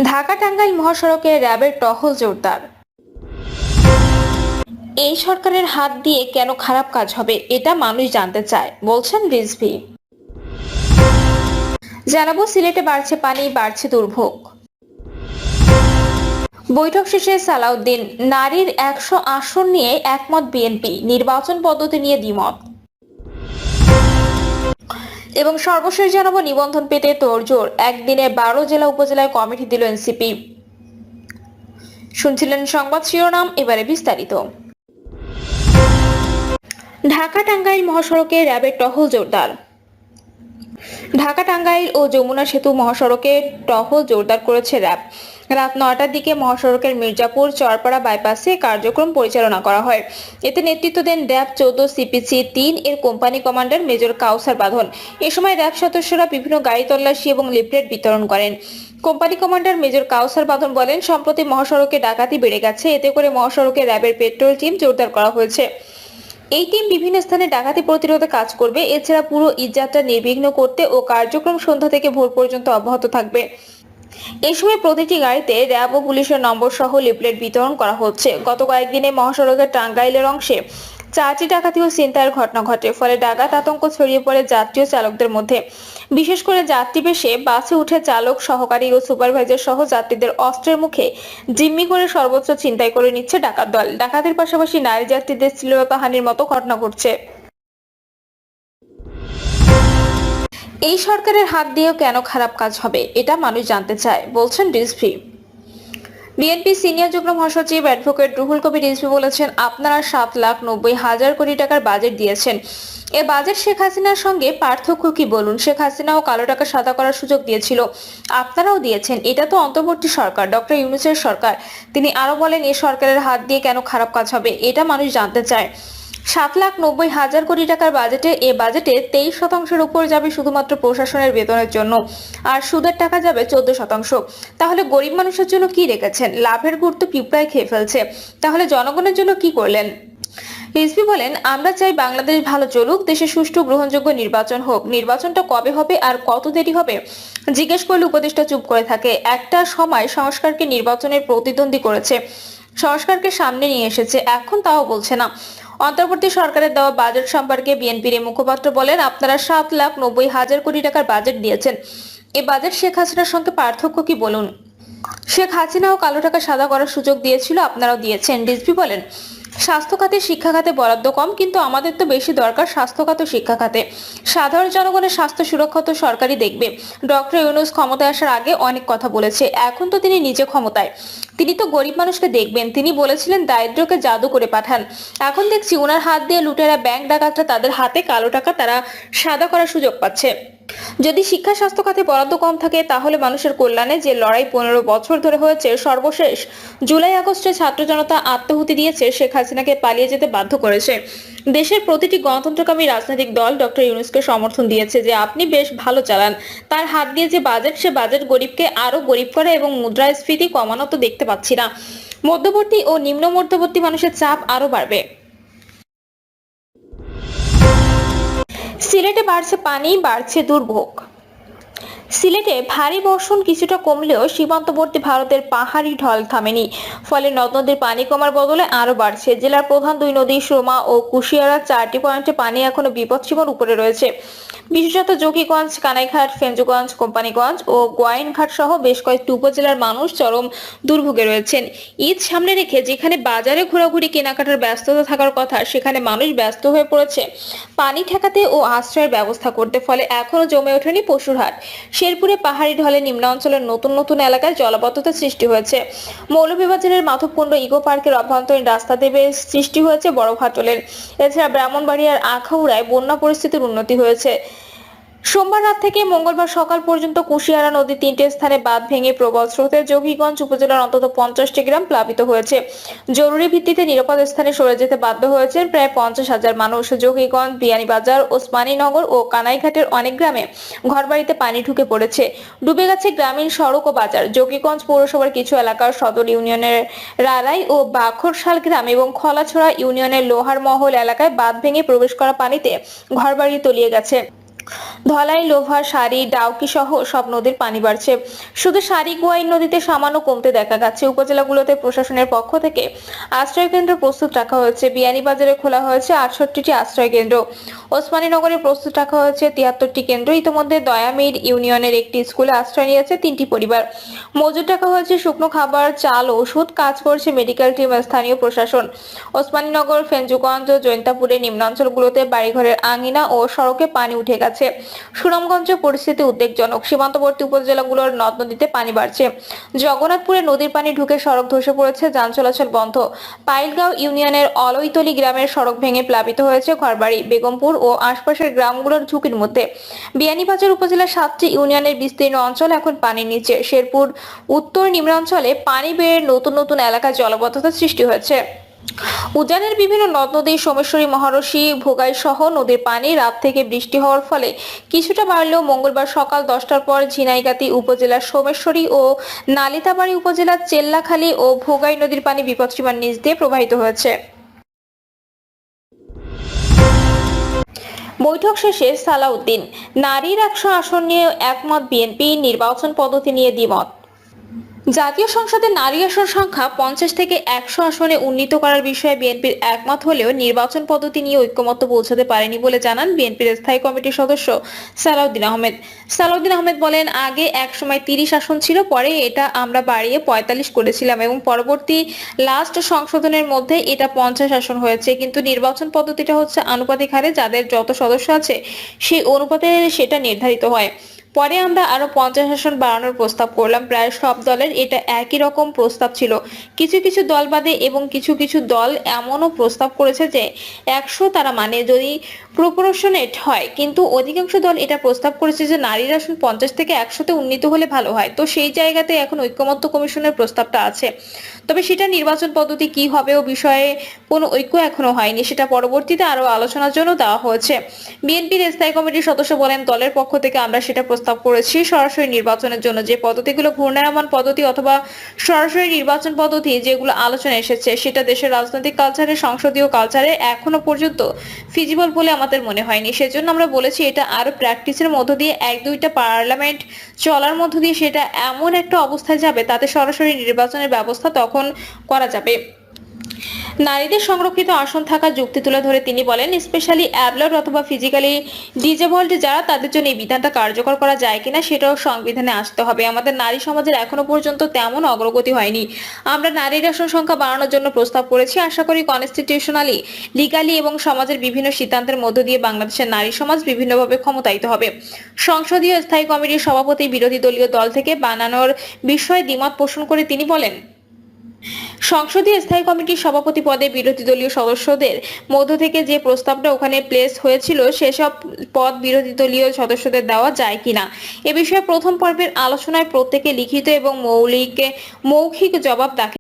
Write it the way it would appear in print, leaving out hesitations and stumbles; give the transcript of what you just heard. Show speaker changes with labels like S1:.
S1: ঢাকা টাঙ্গাইল মহাসড়কে র্যাবের টহল জোরদার। এই সরকারের হাত দিয়ে কেন খারাপ কাজ হবে এটা মানুষ জানতে চায়, বলছেন রিজভী। জানাবো সিলেটে বাড়ছে পানি, বাড়ছে দুর্ভোগ। বৈঠক শেষে সালাউদ্দিন, নারীর ১০০ আসন নিয়ে একমত বিএনপি, নির্বাচন পদ্ধতি নিয়ে দ্বিমত। এবং সর্বশেষ জানাবো নিবন্ধন পেতে তোড়জোড়, একদিনে ১২ জেলা উপজেলায় কমিটি দিল এনসিপি। শুনছিলেন সংবাদ শিরোনাম, এবারে বিস্তারিত। ঢাকা টাঙ্গাইল মহাসড়কে র্যাবের টহল জোরদার। ঢাকা টাঙ্গাইল ও যমুনা সেতু মহাসড়কে টহল জোরদার করেছে র্যাব। রাত ৯টার দিকে মহাসড়কের মির্জাপুর চরপাড়া বাইপাসে কার্যক্রম পরিচালনা করা হয়। এতে নেতৃত্ব দেন র্যাব ১৪ সিপিসি ৩ এর কোম্পানি কমান্ডার মেজর কাউসার বাঁধন। এ সময় র্যাব সদস্যরা বিভিন্ন গাড়ি তল্লাশি এবং লিফলেট বিতরণ করেন। কোম্পানি কমান্ডার মেজর কাউসার বাঁধন বলেন, সম্প্রতি মহাসড়কে ডাকাতি বেড়ে গেছে, এতে করে মহাসড়কে র্যাবের পেট্রোল টিম জোরদার করা হয়েছে। এই টিম বিভিন্ন স্থানে ডাকাতি প্রতিরোধে কাজ করবে। এছাড়া পুরো ঈদযাত্রা নির্বিঘ্ন করতে ও কার্যক্রম সন্ধ্যা থেকে ভোর পর্যন্ত অব্যাহত থাকবে। এই সময় প্রতিটি গাড়িতে র্যাব ও পুলিশের নম্বর সহ লিফলেট বিতরণ করা হচ্ছে। গত কয়েকদিনে মহাসড়কের টাঙ্গাইলের অংশে ৪টি ডাকাতি ও ছিনতাইয়ের ঘটনা ঘটে, ফলে ডাকাত আতঙ্ক ছড়িয়ে পড়ে যাত্রী ও চালকদের মধ্যে। বিশেষ করে যাত্রী বেশে বাসে উঠে চালক, সহকারী ও সুপারভাইজার সহ যাত্রীদের অস্ত্রের মুখে জিম্মি করে সর্বোচ্চ ছিনতাই করে নিচ্ছে ডাকাত দল। ডাকাতের পাশাপাশি নারী যাত্রীদের শ্লীলতাহানির মতো ঘটনা ঘটছে। এই সরকারের হাত দিয়েও কেন খারাপ কাজ হবে এটা মানুষ জানতে চায়, বলছেন রিজভী। বিএনপি সিনিয়র যুগ্ম মহাসচিব অ্যাডভোকেট রুহুল কবির রিজভী বলেছেন, আপনারা ৭,৯০,০০০ কোটি টাকার বাজেট দিয়েছেন। এ বাজেট শেখ হাসিনার সঙ্গে পার্থক্য কি বলুন? শেখ হাসিনাও কালো টাকা সাদা করার সুযোগ দিয়েছিল, আপনারাও দিয়েছেন। এটা তো অন্তর্বর্তী সরকার, ডক্টর ইউনূসের সরকার। তিনি আরো বলেন, এ সরকারের হাত দিয়ে কেন খারাপ কাজ হবে এটা মানুষ জানতে চায়। ৭,৯০,০০০ কোটি টাকার বাজেটে এ বাজেটে ২৩% উপর যাবে শুধুমাত্র প্রশাসনের বেতনের জন্য, আর সুদের টাকা যাবে ১৪%। তাহলে গরিব মানুষের জন্য কি রেখেছেন? লাভের গুড় তো পিঁপড়ায় খেয়ে ফেলছে। তাহলে জনগণের জন্য কি করলেন? রিজভী বলেন, আমরা চাই বাংলাদেশ ভালো চলুক, দেশে সুষ্ঠু গ্রহণযোগ্য নির্বাচন হোক। নির্বাচনটা কবে হবে আর কত দেরি হবে জিজ্ঞেস করলে উপদেষ্টা চুপ করে থাকে। একটা সময় সংস্কারকে নির্বাচনের প্রতিদ্বন্দ্বী করেছে, সংস্কারকে সামনে নিয়ে এসেছে, এখন তাও বলছে না। অন্তর্বর্তী সরকারের দেওয়া বাজেট সম্পর্কে বিএনপির মুখপাত্র বলেন, আপনারা ৭,৯০,০০০ কোটি টাকার বাজেট দিয়েছেন। এ বাজেট শেখ হাসিনার সঙ্গে পার্থক্য কি বলুন? শেখ হাসিনাও কালো টাকা সাদা করার সুযোগ দিয়েছিল, আপনারাও দিয়েছেন। রিজভী বলেন, স্বাস্থ্য খাতে, শিক্ষা খাতে বরাদ্দ কম, কিন্তু আমাদের তো বেশি দরকার স্বাস্থ্য খাত ও শিক্ষা খাতে। সাধারণ জনগণের স্বাস্থ্য সুরক্ষা তো সরকারই দেখবে। ডক্টর ইউনূস ক্ষমতায় আসার আগে অনেক কথা বলেছে, এখন তো তিনি নিজে ক্ষমতায়, তিনি তো গরিব মানুষকে দেখবেন। তিনি বলেছিলেন দারিদ্র্যকে জাদু করে পাঠান। এখন দেখছি ওনার হাত দিয়ে লুটেরা, ব্যাংক ডাকাতরা, তাদের হাতে কালো টাকা তারা সাদা করার সুযোগ পাচ্ছে। যদি শিক্ষা স্বাস্থ্য খাতে বরাদ্দ কম থাকে, তাহলে মানুষের কল্যাণে যে লড়াই ১৫ বছর ধরে হয়েছে, সর্বশেষ জুলাই আগস্টে ছাত্র জনতা আত্মাহুতি দিয়েছে, শেখ হাসিনাকে পালিয়ে যেতে বাধ্য করেছে। দেশের প্রতিটি গণতন্ত্রকামী রাজনৈতিক দল ডক্টর ইউনূসকে সমর্থন দিয়েছে যে আপনি বেশ ভালো চালান। তার হাত দিয়ে যে বাজেট, সে বাজেট গরিবকে আরো গরিব করে এবং মুদ্রাস্ফীতি কমানো তো দেখতে পাচ্ছি না। মধ্যবর্তী ও নিম্ন মধ্যবর্তী মানুষের চাপ আরো বাড়বে। সিলেটে বাড়ছে পানি, বাড়ছে দুর্ভোগ। সিলেটে ভারী বর্ষণ কিছুটা কমলেও সীমান্তবর্তী ভারতের পাহাড়ি ঢল থামেনি, ফলে নদ নদীর পানি কমার বদলে আরো বাড়ছে। জেলার প্রধান দুই নদী সোমা ও কুশিয়ারা 4টি পয়েন্টে পানি এখনো বিপদসীমার উপরে রয়েছে। বিশেষত জকিগঞ্জ, কানাইঘাট, ফেঞ্জুগঞ্জ, কোম্পানিগঞ্জ ও গোয়াইনঘাট সহ বেশ কয়েকটি উপজেলার মানুষ চরম দুর্ভোগে রয়েছেন। ঈদ সামনে রেখে যেখানে বাজারে ঘোরাঘুরি, কেনাকাটার ব্যস্ততা থাকার কথা, সেখানে মানুষ ব্যস্ত হয়ে পড়েছে পানি ঠেকাতে ও আশ্রয়ের ব্যবস্থা করতে। ফলে এখনো জমে ওঠেনি পশুরহাট। শেরপুরে পাহাড়ি ঢলে নিম্নাঞ্চলের নতুন নতুন এলাকায় জলাবদ্ধতা সৃষ্টি হয়েছে। মৌলভীবাজারের মাধবকুণ্ড ইকো পার্কের অভ্যন্তরীণ রাস্তা দেবে সৃষ্টি হয়েছে বড় ফাটলের। এছাড়া ব্রাহ্মণবাড়িয়ার আখাউড়ায় বন্যা পরিস্থিতির উন্নতি হয়েছে। সোমবার রাত থেকে মঙ্গলবার সকাল পর্যন্ত কুশিয়ারা নদীর 3টে স্থানে বাঁধ ভেঙে প্রবল স্রোতে জকিগঞ্জ উপজেলার অন্তত 50টি গ্রাম প্লাবিত হয়েছে। জরুরি ভিত্তিতে নিরাপদ স্থানে সরে যেতে বাধ্য হয়েছেন প্রায় 50,000 মানুষ। জকিগঞ্জ, বিয়ানীবাজার, ওসমানীনগর ও কানাইঘাটের অনেক গ্রামে ঘরবাড়িতে পানি ঢুকে পড়েছে। ডুবে গেছে গ্রামীণ সড়ক ও বাজার। জকিগঞ্জ পৌরসভার কিছু এলাকার সদর ইউনিয়নের রালাই ও বাখরশাল গ্রাম এবং খলাছড়া ইউনিয়নের লোহার মহল এলাকায় বাঁধ ভেঙে প্রবেশ করা পানিতে ঘরবাড়ি তলিয়ে গেছে। ধলাই, লোভা, সারি, ডাউকি সহ সব নদীর পানি বাড়ছে। শুধু সারি-গোয়াই নদীতে সামান্য কমতে দেখা যাচ্ছে। উপজেলাগুলোতে প্রশাসনের পক্ষ থেকে আশ্রয় কেন্দ্র প্রস্তুত রাখা হয়েছে। বিয়ানীবাজারে খোলা হয়েছে 68টি আশ্রয় কেন্দ্র। ওসমানীনগরে প্রস্তুত রাখা হয়েছে 73টি কেন্দ্র। ইতিমধ্যে দয়ামির ইউনিয়নের একটি স্কুলে আশ্রয় নিয়েছে 3টি পরিবার। মজুত রাখা হয়েছে শুকনো খাবার, চাল, ওষুধ। কাজ করছে মেডিকেল টিম, স্থানীয় প্রশাসন। ওসমানীনগর, ফেঞ্জুগঞ্জ, জৈন্তাপুরের নিম্নাঞ্চলগুলোতে বাড়িঘরের আঙিনা ও সড়কে পানি উঠে গেছে। সুনামগঞ্জে পরিস্থিতি উদ্বেগজনক। সীমান্তবর্তী উপজেলাগুলোর নদ নদীতে পানি বাড়ছে। জগন্নাথপুরে নদীর পানি ঢুকে সড়ক ধসে পড়েছে, যান চলাচল বন্ধ। পাইলগাঁও ইউনিয়নের অলৈতলি গ্রামের সড়ক ভেঙে প্লাবিত হয়েছে ঘরবাড়ি। বেগমপুর ও আশপাশের গ্রামগুলোর ঝুঁকির মধ্যে। বিয়ানীবাজার উপজেলার 7টি ইউনিয়নের বিস্তীর্ণ অঞ্চল এখন পানির নিচে। শেরপুর উত্তর নিম্নাঞ্চলে পানি বেড়ে নতুন নতুন এলাকায় জলাবদ্ধতা সৃষ্টি হয়েছে। উজানের বিভিন্ন নদ নদী, সোমেশ্বরী, মহারশী, ভোগাই সহ নদীর পানি রাত থেকে বৃষ্টি হওয়ার ফলে কিছুটা বাড়লেও মঙ্গলবার সকাল 10টার পর ঝিনাইগাতী উপজেলার সোমেশ্বরী ও নালিতাবাড়ী উপজেলার চেল্লাখালী ও ভোগাই নদীর পানি বিপদসীমার নিচ দিয়ে প্রবাহিত হয়েছে। বৈঠক শেষে সালাউদ্দিন, নারীর 100 আসন নিয়ে একমত বিএনপি, নির্বাচন পদ্ধতি নিয়ে দ্বিমত। জাতীয় সংসদে নারী আসন সংখ্যা 50 থেকে 100 আসনে উন্নীত করার বিষয়ে বিএনপির একমত হলেও নির্বাচন পদ্ধতি নিয়ে ঐকমত্য পৌঁছাতে পারেনি বলে জানান বিএনপির স্থায়ী কমিটির সদস্য সালাউদ্দিন আহমেদ। সালাউদ্দিন আহমেদ বলেন, আগে এক সময় 30 আসন ছিল, পরে এটা আমরা বাড়িয়ে 45 করেছিলাম এবং পরবর্তী লাস্ট সংশোধনের মধ্যে এটা 50 আসন হয়েছে। কিন্তু নির্বাচন পদ্ধতিটা হচ্ছে আনুপাতিক হারে যাদের যত সদস্য আছে সেই অনুপাতে সেটা নির্ধারিত হয়। পরে আমরা আরো 50 আসন বাড়ানোর প্রস্তাব করলাম। প্রায় সব দলের এটা একই রকম প্রস্তাব ছিল। কিছু কিছু দল বাদে এবং কিছু কিছু দল এমনও প্রস্তাব করেছে যে 100 তারা মানে যদি প্রপোর্শনেট হয়, কিন্তু অধিকাংশ দল এটা প্রস্তাব করেছে যে নারীর আসন 50 থেকে 100-তে উন্নীত হলে ভালো হয়। তো সেই জায়গাতে এখন ঐকমত্য কমিশনের প্রস্তাবটা আছে, তবে সেটা নির্বাচন পদ্ধতি কি হবে ও বিষয়ে কোনো ঐক্য এখনো হয়নি। সেটা পরবর্তীতে আরো আলোচনার জন্য দেওয়া হয়েছে। বিএনপির স্থায়ী কমিটির সদস্য বলেন, দলের পক্ষ থেকে আমরা সেটা প্রস্তাব করেছি সরাসরি নির্বাচনের জন্য যে পদ্ধতিগুলো ঘূর্ণায়মান পদ্ধতি অথবা সরাসরি নির্বাচন পদ্ধতি যেগুলো আলোচনা এসেছে সেটা দেশের রাজনৈতিক কালচারে, সংসদীয় কালচারে এখনো পর্যন্ত ফিজিবল বলে আমাদের মনে হয়নি। সেজন্য আমরা বলেছি এটা আরো প্র্যাকটিসের মধ্য দিয়ে 1-2টা পার্লামেন্ট চলার মধ্য দিয়ে সেটা এমন একটা অবস্থায় যাবে তাতে সরাসরি নির্বাচনের ব্যবস্থা তখন করা যাবে। নারীদের সংরক্ষিত আসন থাকার যুক্তি তুলে ধরে তিনি বলেন, স্পেশালি অ্যাবলড অথবা ফিজিক্যালি ডিজেবলড যারা, তাদের জন্য এই বিধানটা কার্যকর করা যায় কিনা সেটাও সংবিধানে আসতে হবে। আমাদের নারী সমাজের এখনো পর্যন্ত তেমন অগ্রগতি হয়নি। আমরা নারীর আসন সংখ্যা বাড়ানোর জন্য প্রস্তাব করেছি। আশা করি কনস্টিটিউশনালি, লিগালি এবং সমাজের বিভিন্ন সিদ্ধান্তের মধ্য দিয়ে বাংলাদেশের নারী সমাজ বিভিন্নভাবে ক্ষমতায়িত হবে। সংসদীয় স্থায়ী কমিটির সভাপতি বিরোধী দলীয় দল থেকে বানানোর বিষয়ে দ্বিমত পোষণ করে তিনি বলেন, সংসদীয় স্থায়ী কমিটির সভাপতি পদে বিরোধী দলীয় সদস্যদের মধ্য থেকে যে প্রস্তাবটা ওখানে প্লেস হয়েছিল সেসব পদ বিরোধী দলীয় সদস্যদের দেওয়া যায় কিনা এ বিষয়ে প্রথম পর্বের আলোচনায় প্রত্যেকে লিখিত এবং মৌখিক জবাব দাখিল